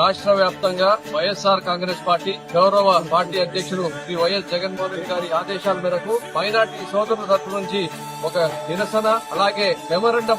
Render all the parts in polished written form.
రాష్ట్ర వ్యాప్తంగా వైఎస్ఆర్ కాంగ్రెస్ పార్టీ గౌరవ పార్టీ అధ్యక్షుడు శ్రీ వైఎస్ జగన్మోహన్ రెడ్డి గారి ఆదేశాల మేరకు మైనార్టీ సోదరుల తరఫు నుంచి ఒక నిరసన అలాగే మెమోరండం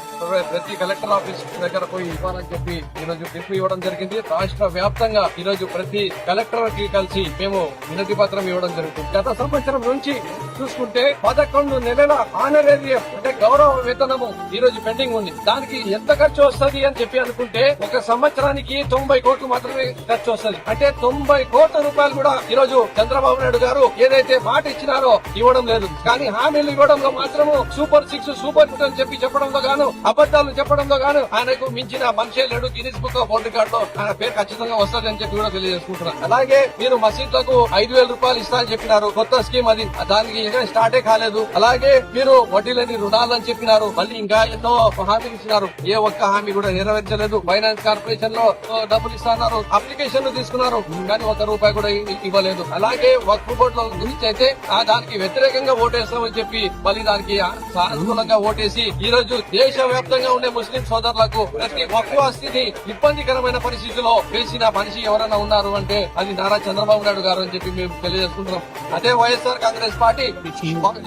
ప్రతి కలెక్టర్ ఆఫీస్ దగ్గర పోయి ఇవ్వాలని చెప్పి ఈరోజు పిలుపు ఇవ్వడం జరిగింది. రాష్ట్ర వ్యాప్తంగా ఈరోజు ప్రతి కలెక్టర్ కి కలిసి మేము వినతి పత్రం ఇవ్వడం జరుగుతుంది. గత సంవత్సరం నుంచి చూసుకుంటే 11 నెలల ఆనరేరియం అంటే గౌరవ వేతనము ఈ రోజు పెండింగ్ ఉంది. దానికి ఎంత ఖర్చు వస్తుంది అని చెప్పి అనుకుంటే ఒక సంవత్సరానికి 90 కోట్లు మాత్రమే ఖర్చు వస్తుంది. అంటే 90 కోట్ల రూపాయలు కూడా ఈ రోజు చంద్రబాబు నాయుడు గారు ఏదైతే మాట ఇచ్చినారో ఇవ్వడం లేదు. కానీ హామీలు ఇవ్వడంలో మాత్రము సూపర్ 6 సూపర్ 2 అని చెప్పి చెప్పడంలో గాను అబద్దాలు చెప్పడంలో గాను ఆయనకు మించిన మనిషే లేడు. Guinness book of world record లో ఆయన పేరు ఖచ్చితంగా వస్తుంది అని చెప్పి కూడా తెలియజేసుకుంటున్నారు. అలాగే మీరు మసీద్లకు 5,000 రూపాయలు ఇస్తా అని చెప్పినారు. కొత్త స్కీమ్ అది, దానికి ఇంకా స్టార్టే కాలేదు. అలాగే మీరు వడ్డీ లేని రుణాలు అని చెప్పినారు. మళ్ళీ ఇంకా ఎన్నో హామీలు ఇచ్చినారు. ఏ ఒక్క హామీ కూడా నెరవేర్చలేదు. ఫైనాన్స్ కార్పొరేషన్ లో డబ్బులు ఇస్తున్నారు, అప్లికేషన్లు తీసుకున్నారు, కానీ 1 రూపాయి కూడా ఇవ్వలేదు. అలాగే వక్ఫ్ బోర్డు గురించి అయితే దానికి వ్యతిరేకంగా ఓటేస్తామని చెప్పి మళ్ళీ దానికి సానుకూలంగా ఓటేసి ఈ రోజు దేశ వ్యాప్తంగా ఉండే ముస్లిం సోదరులకు ప్రతి వక్ఫ్ ఆస్తిని ఇబ్బందికరమైన పరిస్థితిలో వేసిన మనిషి ఎవరైనా ఉన్నారు అంటే అది నారా చంద్రబాబు నాయుడు గారు అని చెప్పి మేము తెలియజేసుకుంటున్నాం. అదే వైఎస్ఆర్ కాంగ్రెస్ పార్టీ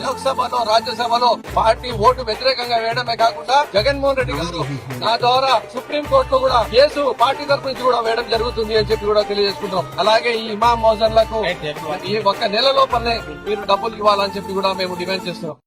లోక్సభలో రాజ్యసభలో పార్టీ ఓటు వ్యతిరేకంగా వేయడమే కాకుండా జగన్మోహన్ రెడ్డి గారు నా ద్వారా సుప్రీం కోర్టులో కూడా కేసు పార్టీ తరఫు నుంచి కూడా వేయడం జరుగుతుంది అని చెప్పి కూడా తెలియజేసుకుంటాం. అలాగే ఈ ఇమాం మౌజన్లకు ఈ 1 నెల లోపలనే మీరు డబ్బులు ఇవ్వాలని చెప్పి కూడా మేము డిమాండ్ చేస్తున్నాం.